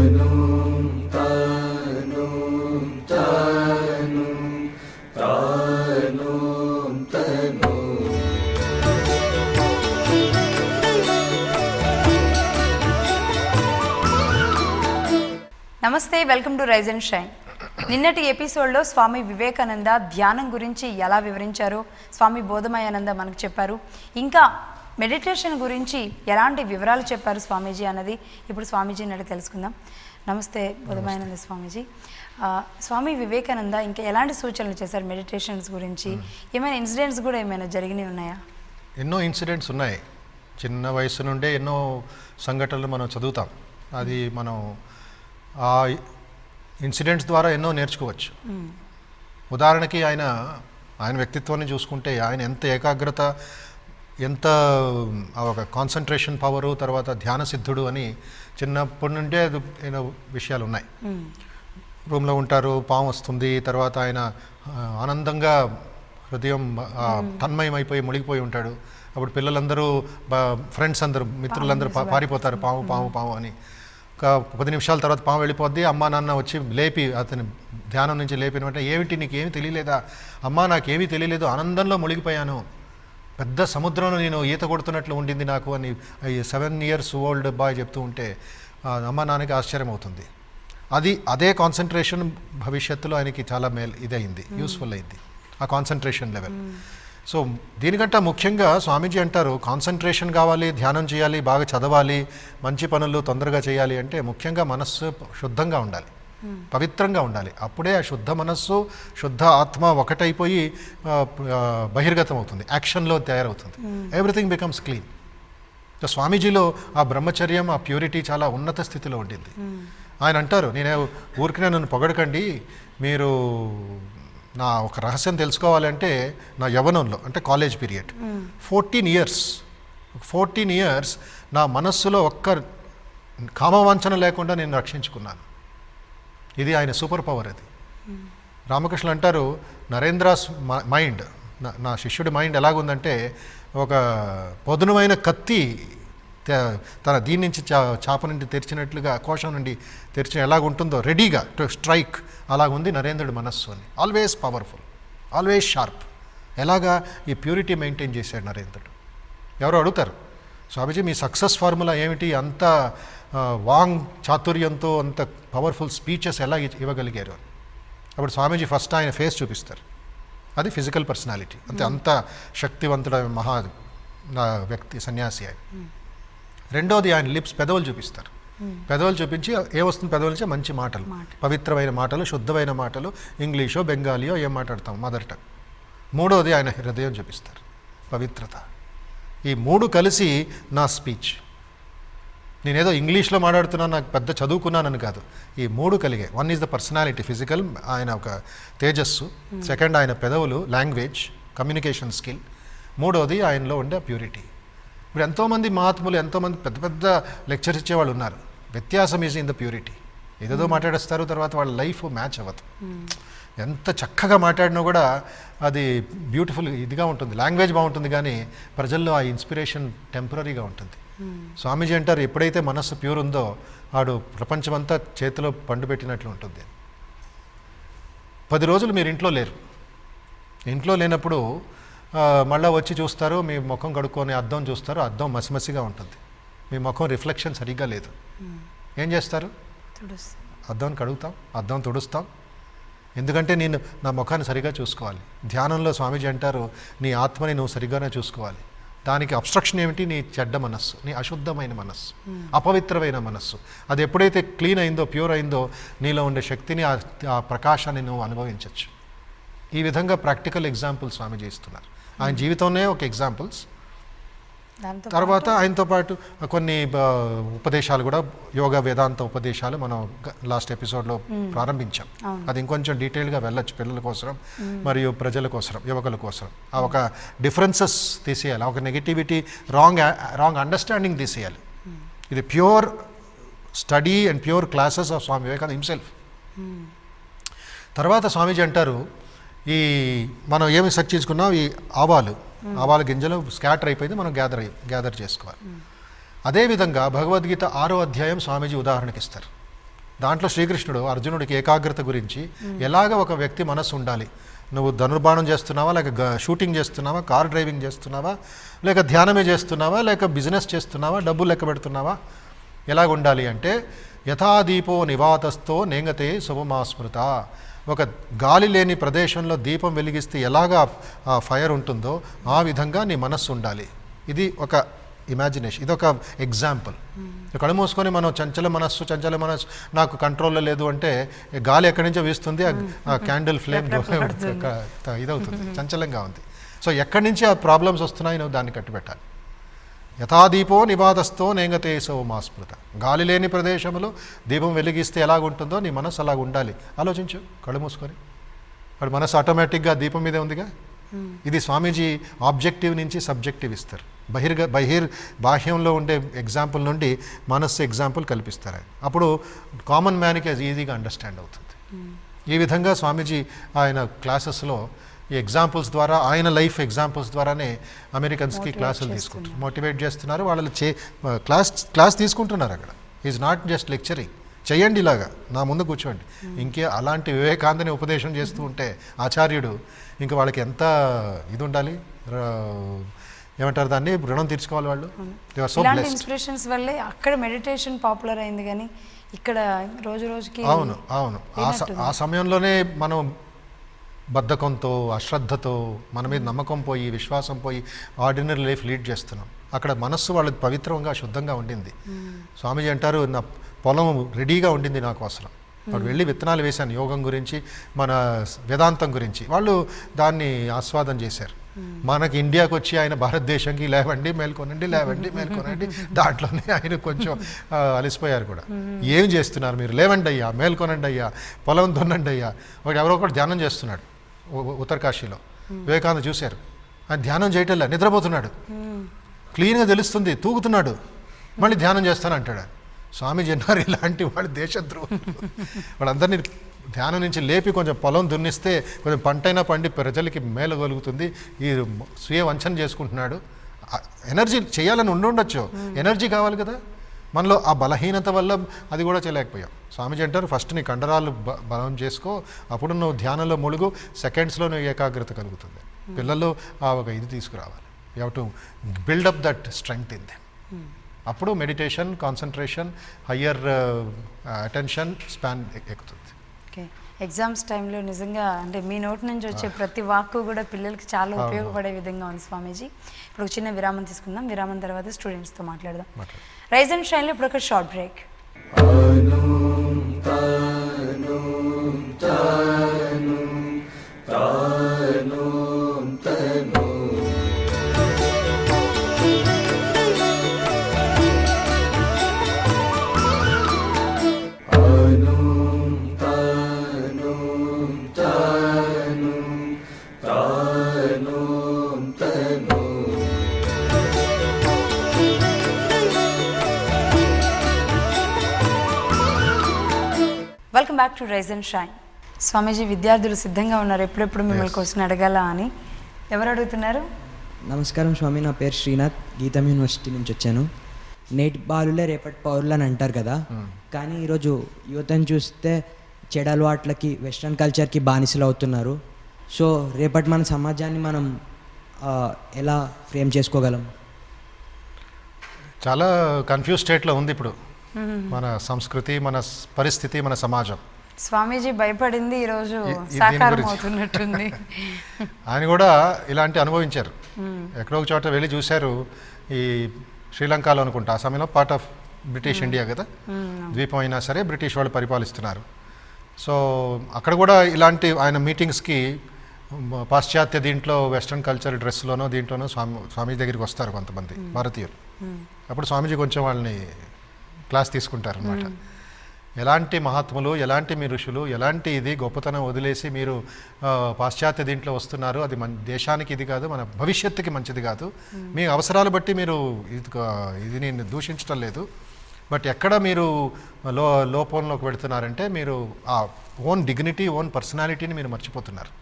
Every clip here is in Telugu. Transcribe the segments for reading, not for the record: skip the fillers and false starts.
తను తను తను తను తను. నమస్తే, welcome to rise and shine. నిన్నటి ఎపిసోడ్లో స్వామి వివేకానంద ధ్యానం గురించి ఎలా వివరించారో స్వామి బోధమయానంద మనకు చెప్పారు. ఇంకా మెడిటేషన్ గురించి ఎలాంటి వివరాలు చెప్పారు స్వామీజీ అన్నది ఇప్పుడు స్వామీజీని అడిగి తెలుసుకుందాం. నమస్తే బోధమయానంద స్వామీజీ. స్వామి వివేకానంద ఇంకా ఎలాంటి సూచనలు చేశారు మెడిటేషన్స్ గురించి? ఏమైనా ఇన్సిడెంట్స్ కూడా ఏమైనా జరిగినవి ఉన్నాయా? ఎన్నో ఇన్సిడెంట్స్ ఉన్నాయి. చిన్న వయసు నుండే ఎన్నో సంఘటనలు మనం చదువుతాం. అది మనం ఆ ఇన్సిడెంట్స్ ద్వారా ఎన్నో నేర్చుకోవచ్చు. ఉదాహరణకి ఆయన వ్యక్తిత్వాన్ని చూసుకుంటే ఆయన ఎంత ఏకాగ్రత, ఎంత ఒక కాన్సన్ట్రేషన్ పవరు, తర్వాత ధ్యాన సిద్ధుడు అని చిన్నప్పటి నుండే ఎన్నో విషయాలు ఉన్నాయి. రూమ్లో ఉంటారు, పాము వస్తుంది, తర్వాత ఆయన ఆనందంగా హృదయం తన్మయమైపోయి మునిగిపోయి ఉంటాడు. అప్పుడు పిల్లలందరూ, ఫ్రెండ్స్ అందరూ, మిత్రులందరూ పారిపోతారు పాము పాము పాము అని. ఒక 10 నిమిషాల తర్వాత పాము వెళ్ళిపోద్ది. అమ్మా నాన్న వచ్చి లేపి, అతని ధ్యానం నుంచి లేపిన వెంటనే, ఏమిటి నీకేమీ తెలియలేదా? అమ్మా నాకేమీ తెలియలేదు, ఆనందంలో మునిగిపోయాను, పెద్ద సముద్రంలో నేను ఈత కొడుతున్నట్లు ఉండింది నాకు అని 7 years ఓల్డ్ బాయ్ చెప్తూ ఉంటే అమ్మా నాన్నకి ఆశ్చర్యం అవుతుంది. అదే కాన్సన్ట్రేషన్ భవిష్యత్తులో ఆయనకి చాలా ఇదైంది, యూస్ఫుల్ అయింది ఆ కాన్సన్ట్రేషన్ లెవెల్. సో దీనికంటే ముఖ్యంగా స్వామీజీ అంటారు, కాన్సన్ట్రేషన్ కావాలి, ధ్యానం చేయాలి, బాగా చదవాలి, మంచి పనులు తొందరగా చేయాలి అంటే ముఖ్యంగా మనస్సు శుద్ధంగా ఉండాలి, పవిత్రంగా ఉండాలి. అప్పుడే ఆ శుద్ధ మనస్సు, శుద్ధ ఆత్మ ఒకటైపోయి బహిర్గతం అవుతుంది, యాక్షన్లో తయారవుతుంది. Everything becomes clean. సో స్వామీజీలో ఆ బ్రహ్మచర్యం, ఆ ప్యూరిటీ చాలా ఉన్నత స్థితిలో ఉండింది. ఆయన అంటారు, ఊరికినే నన్ను పొగడకండి, మీరు నా ఒక రహస్యం తెలుసుకోవాలంటే నా యవ్వనంలో, అంటే కాలేజ్ పీరియడ్ 14 years నా మనస్సులో ఒక్క కామవాంఛన లేకుండా నేను రక్షించుకున్నాను. ఇది ఆయన సూపర్ పవర్. అది రామకృష్ణ అంటారు, నరేంద్రాస్ మైండ్, నా శిష్యుడి మైండ్ ఎలాగుందంటే ఒక పదునుమైన కత్తి తన దీని నుంచి చాప నుండి తెరిచినట్లుగా, కోశం నుండి తెరిచిన ఎలాగుంటుందో రెడీగా టు స్ట్రైక్, అలాగుంది నరేంద్రుడి మనస్సు అని. Always powerful, always sharp. ఎలాగా? ఈ ప్యూరిటీ మెయింటైన్ చేశాడు నరేంద్రుడు. ఎవరో అడుగుతారు, స్వామీజీ మీ సక్సెస్ ఫార్ములా ఏమిటి? అంత వాంగ్ చాతుర్యంతో అంత పవర్ఫుల్ స్పీచెస్ ఎలా ఇవ్వగలిగారు అని. అప్పుడు స్వామీజీ ఫస్ట్ ఆయన ఫేస్ చూపిస్తారు. అది ఫిజికల్ పర్సనాలిటీ. అంత శక్తివంతుడ మహా వ్యక్తి, సన్యాసి ఆయన. రెండోది ఆయన లిప్స్, పెదవులు చూపిస్తారు. పెదవులు చూపించి ఏమొస్తుంది? పెదవుల నుంచి మంచి మాటలు, పవిత్రమైన మాటలు, శుద్ధమైన మాటలు, ఇంగ్లీషో బెంగాలీయో ఏం మాట్లాడతాం, మదర్ టంగ్. మూడోది ఆయన హృదయం చూపిస్తారు, పవిత్రత. ఈ 3 కలిసి నా స్పీచ్. నేనేదో ఇంగ్లీష్లో మాట్లాడుతున్నాను, నాకు పెద్ద చదువుకున్నానని కాదు. ఈ 3 కలిగే. 1 ఈజ్ ద పర్సనాలిటీ, ఫిజికల్, ఆయన ఒక తేజస్సు. సెకండ్ ఆయన పెదవులు, లాంగ్వేజ్, కమ్యూనికేషన్ స్కిల్. మూడోది ఆయనలో ఉండే ప్యూరిటీ. ఇప్పుడు ఎంతోమంది మహాత్ములు, ఎంతోమంది పెద్ద పెద్ద లెక్చర్స్ ఇచ్చేవాళ్ళు ఉన్నారు. వ్యత్యాసం ఈజ్ ఇన్ ద ప్యూరిటీ. ఏదేదో మాట్లాడేస్తారు, తర్వాత వాళ్ళ లైఫ్ మ్యాచ్ అవ్వదు. ఎంత చక్కగా మాట్లాడినా కూడా అది బ్యూటిఫుల్ ఇదిగా ఉంటుంది, లాంగ్వేజ్ బాగుంటుంది, కానీ ప్రజల్లో ఆ ఇన్స్పిరేషన్ టెంపరీగా ఉంటుంది. స్వామీజీ అంటారు, ఎప్పుడైతే మనస్సు ప్యూర్ ఉందో ఆడు ప్రపంచమంతా చేతిలో పండు పెట్టినట్లు ఉంటుంది. 10 రోజులు మీరు ఇంట్లో లేరు. ఇంట్లో లేనప్పుడు మళ్ళీ వచ్చి చూస్తారు, మీ ముఖం కడుక్కొని అద్దం చూస్తారు, అద్దం మసిమసిగా ఉంటుంది, మీ ముఖం రిఫ్లెక్షన్ సరిగ్గా లేదు. ఏం చేస్తారు? అద్దం కడుగుతాం, అద్దం తుడుస్తాం. ఎందుకంటే నేను నా ముఖాన్ని సరిగా చూసుకోవాలి. ధ్యానంలో స్వామీజీ అంటారు, నీ ఆత్మని నువ్వు సరిగానే చూసుకోవాలి. దానికి అబ్స్ట్రక్షన్ ఏమిటి? నీ చెడ్డ మనస్సు, నీ అశుద్ధమైన మనస్సు, అపవిత్రమైన మనస్సు. అది ఎప్పుడైతే క్లీన్ అయిందో, ప్యూర్ అయిందో, నీలో ఉండే శక్తిని, ఆ ప్రకాశాన్ని నువ్వు అనుభవించవచ్చు. ఈ విధంగా ప్రాక్టికల్ ఎగ్జాంపుల్స్ స్వామీజీ ఇస్తున్నారు. ఆయన జీవితంలో ఒక ఎగ్జాంపుల్స్. తర్వాత ఆయనతో పాటు కొన్ని ఉపదేశాలు కూడా, యోగా వేదాంత ఉపదేశాలు మనం లాస్ట్ ఎపిసోడ్లో ప్రారంభించాం. అది ఇంకొంచెం డీటెయిల్గా వెళ్ళొచ్చు పిల్లల కోసం మరియు ప్రజల కోసం, యువకుల కోసం. ఆ ఒక డిఫరెన్సెస్ తీసేయాలి, ఒక నెగిటివిటీ, రాంగ్ అండర్స్టాండింగ్ తీసేయాలి. ఇది pure study and pure classes of Swami Vivekananda himself. తర్వాత స్వామీజీ అంటారు, ఈ మనం ఏమి సెర్చ్ చేసుకున్నాం, ఈ ఆవాల గింజలు స్కాటర్ అయిపోయింది, మనం గ్యాదర్ చేసుకోవాలి. అదేవిధంగా భగవద్గీత 6వ అధ్యాయం స్వామీజీ ఉదాహరణకి ఇస్తారు. దాంట్లో శ్రీకృష్ణుడు అర్జునుడికి ఏకాగ్రత గురించి ఎలాగ ఒక వ్యక్తి మనస్సు ఉండాలి, నువ్వు ధనుర్బాణం చేస్తున్నావా, లేక షూటింగ్ చేస్తున్నావా, కార్ డ్రైవింగ్ చేస్తున్నావా, లేక ధ్యానమే చేస్తున్నావా, లేక బిజినెస్ చేస్తున్నావా, డబ్బులు లెక్క పెడుతున్నావా, ఎలాగ ఉండాలి అంటే యథాదీపో నివాతస్థో నేంగతే శుభమాస్మృత. ఒక గాలి లేని ప్రదేశంలో దీపం వెలిగిస్తే ఎలాగా ఆ ఫైర్ ఉంటుందో ఆ విధంగా నీ మనస్సు ఉండాలి. ఇది ఒక ఇమాజినేషన్, ఇది ఒక ఎగ్జాంపుల్. కళ్ళు మూసుకొని మనం చంచల మనస్సు నాకు కంట్రోల్లో లేదు అంటే గాలి ఎక్కడి నుంచో వీస్తుంది, ఆ క్యాండిల్ ఫ్లేమ్ ఇదవుతుంది, చంచలంగా ఉంది. సో ఎక్కడి నుంచి ఆ ప్రాబ్లమ్స్ వస్తున్నాయి, నువ్వు దాన్ని కట్టిపెట్టాలి. యథాదీపో నివాదస్థో నేంగతే సోమాస్మృత. గాలి లేని ప్రదేశంలో దీపం వెలిగిస్తే ఎలాగుంటుందో నీ మనసు అలాగ ఉండాలి. ఆలోచించు కళ్ళు మూసుకొని. వాడు మనసు ఆటోమేటిక్గా దీపం మీదే ఉందిగా. ఇది స్వామీజీ ఆబ్జెక్టివ్ నుంచి సబ్జెక్టివ్ ఇస్తారు. బాహ్యంలో ఉండే ఎగ్జాంపుల్ నుండి మనస్సు ఎగ్జాంపుల్ కల్పిస్తారు. అప్పుడు కామన్ మ్యాన్కి అది ఈజీగా అండర్స్టాండ్ అవుతుంది. ఈ విధంగా స్వామీజీ ఆయన క్లాసెస్లో ఈ ఎగ్జాంపుల్స్ ద్వారా, ఆయన లైఫ్ ఎగ్జాంపుల్స్ ద్వారానే అమెరికన్స్కి క్లాసులు తీసుకుంటారు, మోటివేట్ చేస్తున్నారు. వాళ్ళు క్లాస్ తీసుకుంటున్నారు అక్కడ. Is not just lecturing. చెయ్యండి ఇలాగా, నా ముందు కూర్చోండి. ఇంకే అలాంటి వివేకానందని ఉపదేశం చేస్తూ ఉంటే ఆచార్యుడు ఇంకా వాళ్ళకి ఎంత ఇది ఉండాలి, ఏమంటారు దాన్ని, రుణం తీర్చుకోవాలి వాళ్ళు. ఇలాంటి ఇన్స్పిరేషన్స్ వల్లే అక్కడ మెడిటేషన్ పాపులర్ అయింది, కానీ ఇక్కడ రోజు రోజుకి అవును ఆ సమయంలోనే మనం బద్ధకంతో, అశ్రద్ధతో, మన మీద నమ్మకం పోయి, విశ్వాసం పోయి ఆర్డినరీ లైఫ్ లీడ్ చేస్తున్నాం. అక్కడ మనస్సు వాళ్ళకి పవిత్రంగా, శుద్ధంగా ఉండింది. స్వామీజీ అంటారు, నా పొలం రెడీగా ఉండింది నా కోసం. వాడు వెళ్ళి విత్తనాలు వేశాను యోగం గురించి, మన వేదాంతం గురించి. వాళ్ళు దాన్ని ఆస్వాదం చేశారు. మనకి ఇండియాకి వచ్చి ఆయన భారతదేశంకి లేవండి మేల్కొనండి దాంట్లోనే ఆయన కొంచెం అలసిపోయారు కూడా. ఏం చేస్తున్నారు మీరు, లేవండి అయ్యా, మేల్కొనండి అయ్యా, పొలం దున్నండి అయ్యా. ఎవరో ఒకటి ధ్యానం చేస్తున్నాడు ఉత్తరకాశీలో, వివేకానంద చూశారు. ఆయన ధ్యానం చేయటంలా, నిద్రపోతున్నాడు. క్లీన్గా తెలుస్తుంది, తూగుతున్నాడు. మళ్ళీ ధ్యానం చేస్తాను అంటాడు. స్వామీజీ అన్నారు, ఇలాంటి వాడు దేశద్రోహులు. వాళ్ళందరినీ ధ్యానం నుంచి లేపి కొంచెం పొలం దున్నిస్తే కొంచెం పంటైనా పండి ప్రజలకి మేలు కలుగుతుంది. ఈ స్వీయ వంచన చేసుకుంటున్నాడు. ఎనర్జీ చేయాలని ఉండొచ్చు, ఎనర్జీ కావాలి కదా మనలో. ఆ బలహీనత వల్ల అది కూడా చేయలేకపోయాం. స్వామీజీ అంటారు, ఫస్ట్ నీ కండరాలు బలం చేసుకో, అప్పుడు నువ్వు ధ్యానంలో ముಳುగు, సెకండ్స్లో నువ్వు ఏకాగ్రత కలుగుతుంది. పిల్లల్లో ఆ ఒక ఇది తీసుకురావాలి. You have to build up that strength in them. అప్పుడు meditation, concentration, higher attention span ఎక్కుతుంది. ఓకే, ఎగ్జామ్స్ టైంలో నిజంగా అంటే మీ నోటి నుంచి వచ్చే ప్రతి వాక్కు కూడా పిల్లలకి చాలా ఉపయోగపడే విధంగా ఉంది స్వామీజీ. ఇప్పుడు ఒక చిన్న విరామం తీసుకుందాం. విరామం తర్వాత స్టూడెంట్స్తో మాట్లాడదాం. రైజ్ అండ్ షైన్లో ఇప్పుడు ఒక short break. Welcome back to rise and shine. Swamiji, విద్యార్థులు సిద్ధంగా ఉన్నారు ఎప్పుడెప్పుడు మిమ్మల్ని క్వశ్చన్ అడగాల అని. ఎవరు అడుగుతున్నారు? నమస్కారం స్వామి, నా పేరు శ్రీనాథ్, గీతం యూనివర్సిటీ నుంచి వచ్చాను. నేటి బాలులే రేపటి పౌరులు అని అంటారు కదా, కానీ ఈరోజు యువతను చూస్తే చెడు అలవాట్లకి, వెస్ట్రన్ కల్చర్కి బానిసలు అవుతున్నారు. సో రేపటి మన సమాజాన్ని మనం ఎలా ఫ్రేమ్ చేసుకోగలం? చాలా కన్ఫ్యూజ్ స్టేట్లో ఉంది ఇప్పుడు మన సంస్కృతి, మన పరిస్థితి, మన సమాజం. స్వామీజీ భయపడింది ఈరోజు సాకారం అవుతున్నట్టుంది. ఆయన కూడా ఇలాంటి అనుభవించారు. ఎక్కడో ఒక చోట వెళ్ళి చూశారు, ఈ శ్రీలంకలో అనుకుంటా. ఆ సమయంలో పార్ట్ ఆఫ్ బ్రిటిష్ ఇండియా కదా, ద్వీపం అయినా సరే బ్రిటిష్ వాళ్ళు పరిపాలిస్తున్నారు. సో అక్కడ కూడా ఇలాంటి ఆయన మీటింగ్స్కి పాశ్చాత్య దీంట్లో వెస్ట్రన్ కల్చర్ డ్రెస్లోనో దీంట్లోనో స్వామీజీ దగ్గరికి వస్తారు కొంతమంది భారతీయులు. అప్పుడు స్వామీజీ కొంచెం వాళ్ళని క్లాస్ తీసుకుంటారు అనమాట. ఎలాంటి మహాత్ములు, ఎలాంటి మీ ఋషులు, ఎలాంటి ఇది గొప్పతనం వదిలేసి మీరు పాశ్చాత్య దీంట్లో వస్తున్నారు. అది మన దేశానికి ఇది కాదు, మన భవిష్యత్తుకి మంచిది కాదు. మీ అవసరాలు బట్టి మీరు ఇది నేను దూషించడం లేదు, బట్ ఎక్కడ మీరు లోపంలోకి పెడుతున్నారంటే మీరు ఆ ఓన్ డిగ్నిటీ, ఓన్ పర్సనాలిటీని మీరు మర్చిపోతున్నారు.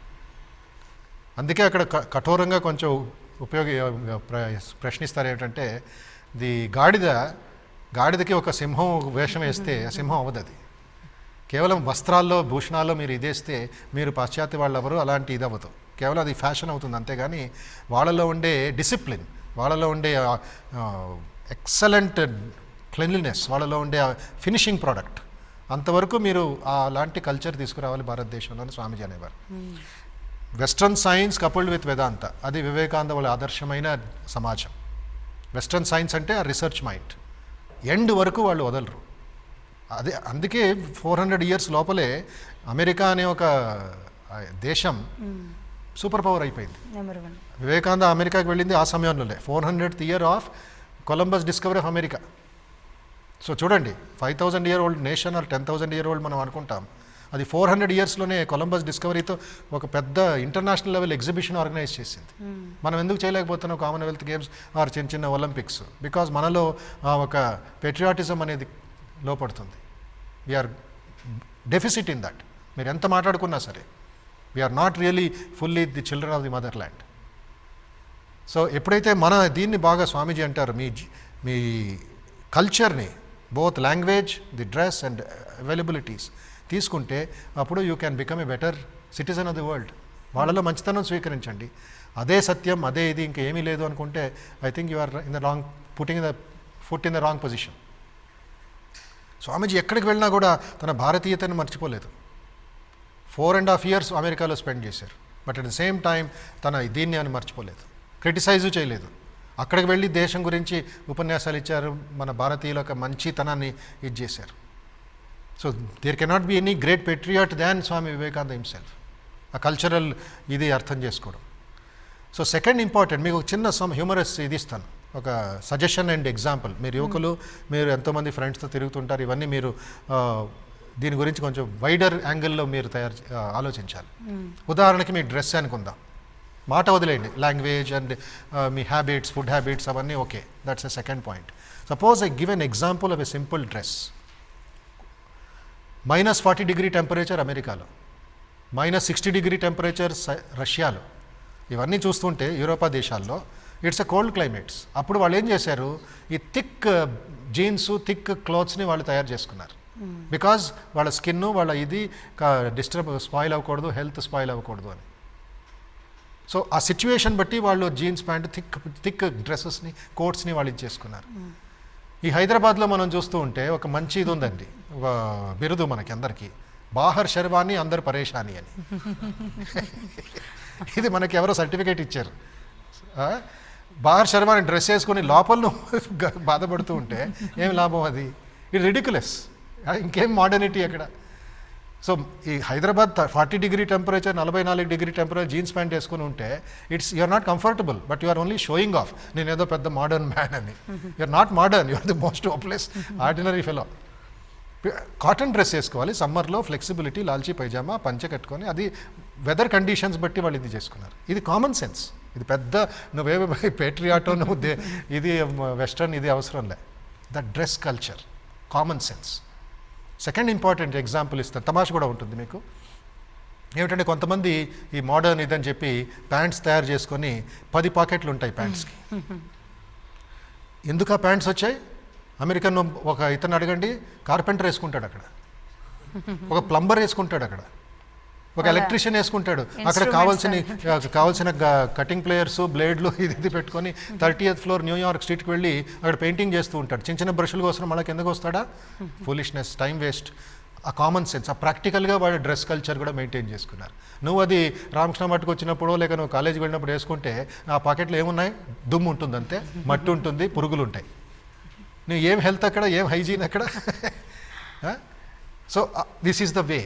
అందుకే అక్కడ కఠోరంగా కొంచెం ప్రశ్నిస్తారు. ఏమిటంటే ది గాడిదకి ఒక సింహం వేషం వేస్తే ఆ సింహం అవ్వదు. అది కేవలం వస్త్రాల్లో భూషణాల్లో మీరు ఇదేస్తే మీరు పాశ్చాత్య వాళ్ళు ఎవరు అలాంటి ఇది అవ్వదు. కేవలం అది ఫ్యాషన్ అవుతుంది అంతేగాని వాళ్ళలో ఉండే డిసిప్లిన్, వాళ్ళలో ఉండే ఎక్సలెంట్ క్లెన్లీనెస్, వాళ్ళలో ఉండే ఫినిషింగ్ ప్రోడక్ట్ అంతవరకు మీరు అలాంటి కల్చర్ తీసుకురావాలి భారతదేశంలో అని స్వామీజీ అనేవారు. వెస్ట్రన్ సైన్స్ కపుల్డ్ విత్ వేదాంత, అది వివేకానంద వాళ్ళ ఆదర్శమైన సమాజం. వెస్ట్రన్ సైన్స్ అంటే ఆ రీసెర్చ్ మైండ్, ఎండ్ వరకు వాళ్ళు వదలరు. అదే అందుకే 400 years లోపలే అమెరికా అనే ఒక దేశం సూపర్ పవర్ అయిపోయింది. వివేకానంద అమెరికాకి వెళ్ళింది ఆ సమయంలోనే, 400th year of Columbus discovery of America. So చూడండి, 5000 year old nation or 10,000 year old మనం అనుకుంటాం, అది 400 yearsలోనే కొలంబస్ డిస్కవరీతో ఒక పెద్ద ఇంటర్నేషనల్ లెవెల్ ఎగ్జిబిషన్ ఆర్గనైజ్ చేసింది. మనం ఎందుకు చేయలేకపోతున్నాం కామన్వెల్త్ గేమ్స్ ఆర్ చిన్న చిన్న ఒలింపిక్స్? బికాజ్ మనలో ఒక పెట్రియాటిజం అనేది లోపడుతుంది. We are deficit in that. మీరు ఎంత మాట్లాడుకున్నా సరే we are not really fully the children of the motherland. So ఎప్పుడైతే మన దీన్ని బాగా స్వామీజీ అంటారు, మీ కల్చర్ని, both language, the dress and availabilities తీసుకుంటే అప్పుడు you can become a better citizen of the world. వాళ్ళలో మంచితనం స్వీకరించండి, అదే సత్యం, అదే ఇది, ఇంకా ఏమీ లేదు అనుకుంటే I think you are in the wrong, putting the foot in the wrong position. Swamiji ఎక్కడికి వెళ్ళినా కూడా తన భారతీయతను మర్చిపోలేదు. 4.5 years అమెరికాలో స్పెండ్ చేశారు, but at the same time తన దీన్ని అని మర్చిపోలేదు, క్రిటిసైజు చేయలేదు. అక్కడికి వెళ్ళి దేశం గురించి ఉపన్యాసాలు ఇచ్చారు, మన భారతీయుల యొక్క మంచితనాన్ని ఇది చేశారు. So there cannot be any great patriot than Swami Vivekananda himself. ఆ కల్చరల్ ఇది అర్థం చేసుకోవడం. సో సెకండ్ ఇంపార్టెంట్, మీకు ఒక చిన్న హ్యూమరస్ ఇది ఇస్తాను, ఒక సజెషన్ అండ్ ఎగ్జాంపుల్. మీరు యువకులు, మీరు ఎంతోమంది ఫ్రెండ్స్తో తిరుగుతుంటారు, ఇవన్నీ మీరు దీని గురించి కొంచెం వైడర్ యాంగిల్లో మీరు ఆలోచించాలి. ఉదాహరణకి మీ డ్రెస్ అనుకుందాం, మాట వదిలేయండి, లాంగ్వేజ్ అండ్ మీ హ్యాబిట్స్, ఫుడ్ హ్యాబిట్స్ అవన్నీ okay, that's a second point. Suppose I give an example of a simple dress. -40 temperature అమెరికాలో, -60 టెంపరేచర్ రష్యాలో, ఇవన్నీ చూస్తుంటే యూరోపా దేశాల్లో ఇట్స్ ఎ కోల్డ్ క్లైమేట్స్. అప్పుడు వాళ్ళు ఏం చేశారు, ఈ థిక్ జీన్స్, థిక్ క్లోత్స్ని వాళ్ళు తయారు చేసుకున్నారు. బికాజ్ వాళ్ళ స్కిన్, వాళ్ళ ఇది స్పాయిల్ అవ్వకూడదు, హెల్త్ స్పాయిల్ అవ్వకూడదు అని. సో ఆ సిచ్యువేషన్ బట్టి వాళ్ళు జీన్స్ ప్యాంట్, థిక్ డ్రెస్సెస్ని, కోట్స్ని వాళ్ళు ఇది చేసుకున్నారు. ఈ హైదరాబాద్లో మనం చూస్తూ ఉంటే ఒక మంచి ఇది ఉందండి, ఒక బిరుదు మనకి అందరికీ, బాహర్ షర్వాని అందరు పరేషాని అని. ఇది మనకి ఎవరో సర్టిఫికేట్ ఇచ్చారు. బాహర్ షర్వాని డ్రెస్ వేసుకొని లోపల బాధపడుతూ ఉంటే ఏం లాభం? అది ఇది రిడిక్యులస్. ఇంకేం మోడర్నిటీ అక్కడ. సో ఈ Hyderabad 40 temperature, 44 temperature jeans pant వేసుకుని ఉంటే you're not comfortable, but you're only showing off, నేను ఏదో పెద్ద మోడర్న్ మ్యాన్ అని. You're not modern, you're the most hopeless ordinary fellow. Cotton dress వేసుకోవాలి సమ్మర్లో, ఫ్లెక్సిబిలిటీ, లాల్చీ పైజామా, పంచె కట్టుకొని, అది వెదర్ కండిషన్స్ బట్టి వాళ్ళు ఇది చేసుకున్నారు. ఇది కామన్ సెన్స్. ఇది పెద్ద నువ్వేమో పేట్రియాటో, నువ్వు ఇది వెస్ట్రన్, ఇది అవసరం లే. The dress culture, common sense. Second important example ఇస్తాను, తమాష కూడా ఉంటుంది మీకు. ఏమిటంటే కొంతమంది ఈ మోడర్న్ ఇదని చెప్పి ప్యాంట్స్ తయారు చేసుకొని 10 పాకెట్లు ఉంటాయి ప్యాంట్స్కి. ఎందుకు ఆ ప్యాంట్స్ వచ్చాయి? అమెరికన్ ఒక ఇతను అడగండి, కార్పెంటర్ వేసుకుంటాడు అక్కడ, ఒక ప్లంబర్ వేసుకుంటాడు అక్కడ, ఒక ఎలక్ట్రీషియన్ వేసుకుంటాడు అక్కడ, కావాల్సిన కటింగ్ ప్లేయర్స్, బ్లేడ్లు ఇది పెట్టుకొని 30th floor న్యూయార్క్ స్ట్రీట్కి వెళ్ళి అక్కడ పెయింటింగ్ చేస్తూ ఉంటాడు. చిన్న చిన్న బ్రష్ల కోసం మనకి ఎందుకు వస్తాడా? Foolishness, time waste. ఆ కామన్ సెన్స్, ఆ ప్రాక్టికల్గా వాడు డ్రెస్ కల్చర్ కూడా మెయింటైన్ చేసుకున్నారు. నువ్వు అది రామకృష్ణ మట్టుకు వచ్చినప్పుడు, లేక నువ్వు కాలేజీకి వెళ్ళినప్పుడు వేసుకుంటే ఆ పాకెట్లో ఏమున్నాయి? దుమ్ము ఉంటుంది అంతే, మట్టి ఉంటుంది, పురుగులు ఉంటాయి. నువ్వు ఏం హెల్త్ అక్కడ, ఏం హైజీన్ అక్కడ? So this is the way.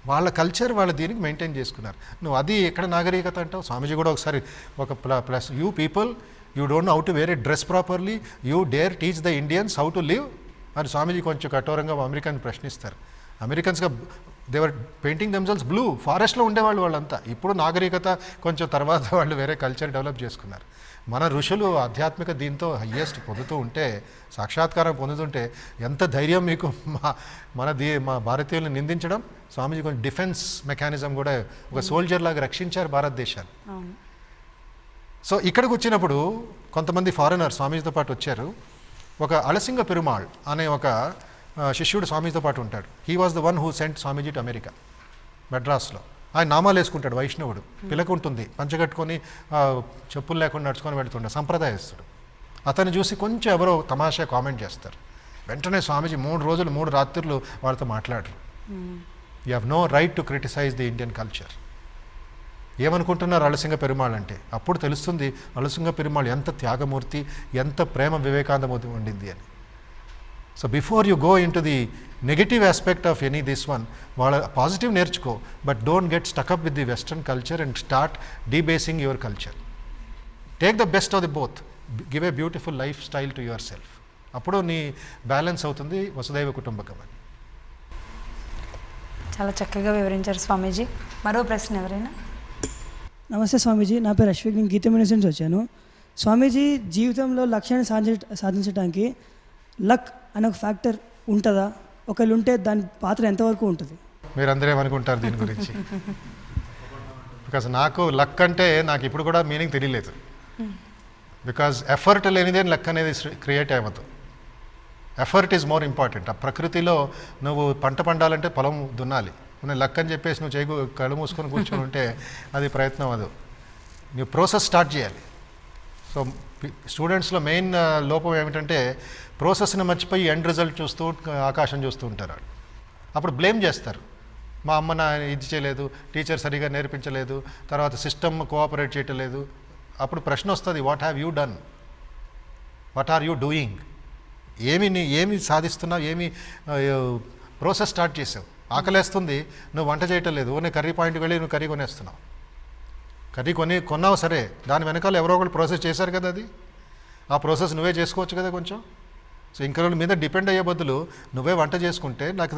వాళ్ళ కల్చర్ వాళ్ళ దీనికి మెయింటైన్ చేసుకున్నారు. నువ్వు అది ఎక్కడ నాగరికత అంటావు? స్వామీజీ కూడా ఒకసారి ఒక plus, you people, you don't know how to wear a dress properly, you dare teach the Indians how to live అని స్వామీజీ కొంచెం కఠోరంగా అమెరికన్ ప్రశ్నిస్తారు. అమెరికన్స్గా దేవర్ పెయింటింగ్ దెమ్సెల్స్ బ్లూ, ఫారెస్ట్లో ఉండేవాళ్ళు వాళ్ళంతా. ఇప్పుడు నాగరికత కొంచెం తర్వాత వాళ్ళు వేరే కల్చర్ డెవలప్ చేసుకున్నారు. మన ఋషులు ఆధ్యాత్మిక దీంతో హయ్యెస్ట్ పొందుతూ ఉంటే, సాక్షాత్కారం పొందుతుంటే ఎంత ధైర్యం మీకు మా భారతీయులను నిందించడం. స్వామీజీ కొంచెం డిఫెన్స్ మెకానిజం కూడా, ఒక సోల్జర్ లాగా రక్షించారు భారతదేశాన్ని. సో ఇక్కడికి వచ్చినప్పుడు కొంతమంది ఫారినర్ స్వామీజీతో పాటు వచ్చారు. ఒక అలసింగ పెరుమాళ్ అనే ఒక శిష్యుడు స్వామితో పాటు ఉంటాడు. He was the one who sent Swamiji to America, మెడ్రాస్లో. ఆయన నామాలు వేసుకుంటాడు, వైష్ణవుడు, పిలక ఉంటుంది, పంచగట్టుకొని చెప్పులు లేకుండా నడుచుకొని వెళ్తుంటాడు, సంప్రదాయస్తుడు. అతను చూసి కొంచెం ఎవరో తమాషా కామెంట్ చేస్తారు. వెంటనే స్వామీజీ 3 రోజులు 3 రాత్రులు వాళ్ళతో మాట్లాడరు. You have no right to criticise the Indian culture. ఏమనుకుంటున్నారు అలసింగ పెరుమాళ్ అంటే? అప్పుడు తెలుస్తుంది అలసింగ పెరుమాళ్ ఎంత త్యాగమూర్తి, ఎంత ప్రేమ వివేకానందమూర్తి ఉండింది అని. So before you go in to the negative aspect of any this one, వాళ్ళ పాజిటివ్ నేర్చుకో, but don't get stuck up with the western culture and start debasing your culture. Take the best of the both, give a beautiful lifestyle to yourself. అప్పుడు నీ బ్యాలెన్స్ అవుతుంది వసుదైవ కుటుంబకం అని. చాలా చక్కగా వివరించారు స్వామీజీ. మరో ప్రశ్న ఎవరైనా? నమస్తే స్వామీజీ, నా పేరు అశ్విక్, నేను గీతం యూనివర్సిటీ నుంచి వచ్చాను. స్వామీజీ, జీవితంలో లక్ష్యాన్ని సాధించడానికి లక్ అనే ఒక ఫ్యాక్టర్ ఉంటుందా? ఒకవేళ ఉంటే దాని పాత్ర ఎంతవరకు ఉంటుంది? మీరందరూ ఏమనుకుంటారు దీని గురించి? బికాజ్ నాకు లక్ అంటే నాకు ఇప్పుడు కూడా మీనింగ్ తెలియలేదు. బికాజ్ ఎఫర్ట్ లేనిదే లక్ అనేది క్రియేట్ అవ్వదు. Effort is more important. ఆ ప్రకృతిలో నువ్వు పంట పండాలంటే పొలం దున్నాలి. నువ్వు లక్ అని చెప్పేసి నువ్వు కళ్ళు మూసుకొని కూర్చొని ఉంటే అది ప్రయత్నం అదు. నువ్వు ప్రాసెస్ స్టార్ట్ చేయాలి. సో స్టూడెంట్స్లో మెయిన్ లోపం ఏమిటంటే ప్రాసెస్ని మర్చిపోయి ఎండ్ రిజల్ట్ చూస్తూ ఆకాశం చూస్తూ ఉంటారు. అప్పుడు బ్లేమ్ చేస్తారు, మా అమ్మ నా ఇది చేయలేదు, టీచర్ సరిగా నేర్పించలేదు, తర్వాత సిస్టమ్ కోఆపరేట్ చేయటం లేదు. అప్పుడు ప్రశ్న వస్తుంది, what have you done, what are you doing, ఏమి సాధిస్తున్నావు, ఏమి ప్రాసెస్ స్టార్ట్ చేసావు. ఆకలేస్తుంది, నువ్వు వంట చేయటం లేదు, నేను కర్రీ పాయింట్కి వెళ్ళి నువ్వు కర్రీ కొనేస్తున్నావు. కర్రీ కొన్నావు సరే, దాని వెనకాల ఎవరో ఒకళ్ళు ప్రాసెస్ చేశారు కదా, అది ఆ ప్రాసెస్ నువ్వే చేసుకోవచ్చు కదా కొంచెం. సో ఇంకొకరి మీద డిపెండ్ అయ్యే బదులు నువ్వే వంట చేసుకుంటే, నాకు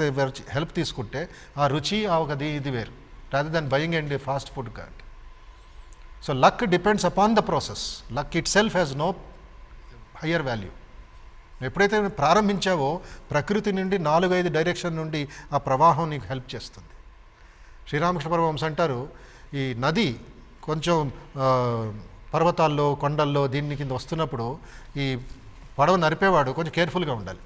హెల్ప్ తీసుకుంటే ఆ రుచి అది ఇది వేరు, rather than buying and fast food cart. So luck depends upon the process. Luck itself has no higher value. ఎప్పుడైతే ప్రారంభించావో ప్రకృతి నుండి 4-5 డైరెక్షన్ నుండి ఆ ప్రవాహం నీకు హెల్ప్ చేస్తుంది. శ్రీరామకృష్ణ పరమహంస అంటారు, ఈ నది కొంచెం పర్వతాల్లో కొండల్లో దీని కింద వస్తున్నప్పుడు ఈ పడవ నడిపేవాడు కొంచెం కేర్ఫుల్గా ఉండాలి,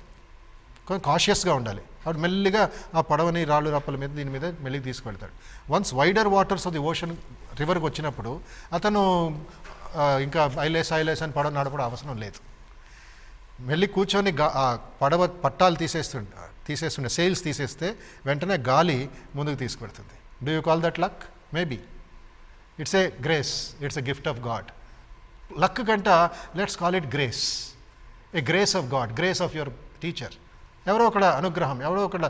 కొంచెం కాషియస్గా ఉండాలి. అప్పుడు మెల్లిగా ఆ పడవని రాళ్ళు రప్పల మీద దీని మీద మెల్లిగా తీసుకువెళ్తాడు. Once wider waters of the ocean రివర్కి వచ్చినప్పుడు అతను ఇంకా ఐలేస్ అని పడవ నడపడం అవసరం లేదు. మెల్లి కూర్చొని పడవ పట్టాలు తీసేస్తుండే సెయిల్స్ తీసేస్తే వెంటనే గాలి ముందుకు తీసుకువెళ్తుంది. Do you call that luck? Maybe it's a grace, it's a gift of God. Luck కంట let's call it grace, a grace of God, grace of your teacher. ఎవరో ఒకళ్ళ అనుగ్రహం, ఎవరో ఒకళ్ళ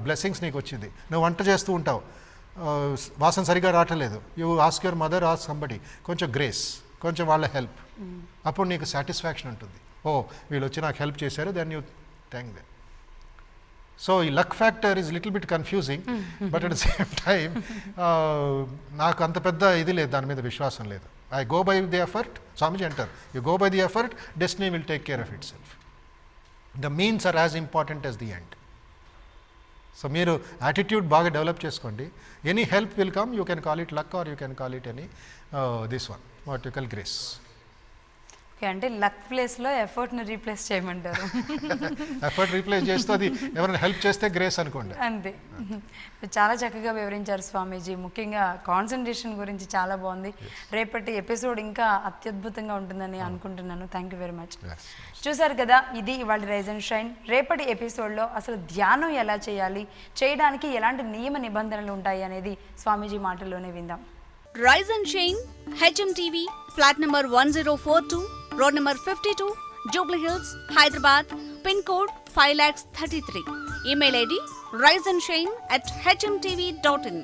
బ్లెస్సింగ్స్ నీకు వచ్చింది. నువ్వు వంట చేస్తూ ఉంటావు, వాసన సరిగా రావట్లేదు, you ask your mother, ask somebody, కొంచెం గ్రేస్, కొంచెం వాళ్ళ హెల్ప్, అప్పుడు నీకు సాటిస్ఫాక్షన్ ఉంటుంది. ఓ వీళ్ళు వచ్చి నాకు హెల్ప్ చేశారు, then you thank them. So ఈ luck factor is little bit confusing, but at the same time నాకు అంత పెద్ద ఇది లేదు, దాని మీద విశ్వాసం లేదు. I go by the effort. Swamiji అంటారు, you go by the effort, destiny will take care of itself. The means are as important as the end. So మీరు యాటిట్యూడ్ బాగా డెవలప్ చేసుకోండి. Any help will come, you can call it luck or you can call it any this one what you call grace. Okay, అంటే లక్ ప్లేస్లో ఎఫర్ట్ని రీప్లేస్ చేయమంటారు. ఎఫర్ట్ రీప్లేస్ చేస్తే అది ఎవరైనా హెల్ప్ చేస్తే గ్రేస్ అనుకోండి. అంతే. చాలా చక్కగా వివరించారు స్వామీజీ. ముఖ్యంగా కాన్సన్ట్రేషన్ గురించి చాలా బాగుంది. రేపటి ఎపిసోడ్ ఇంకా అత్యద్భుతంగా ఉంటుందని అనుకుంటున్నాను. Thank you very much. చూసారు కదా, ఇది ఇవాళ రైజ్ అండ్ షైన్. రేపటి ఎపిసోడ్లో అసలు ధ్యానం ఎలా చేయాలి, చేయడానికి ఎలాంటి నియమ నిబంధనలు ఉంటాయి అనేది స్వామీజీ మాటల్లోనే విందాం. Rise and Shine, HMTV, flat number 1042, road number 52, Jubilee Hills, Hyderabad, pin code 5,33,000. Email ID riseandshine@hmtv.in.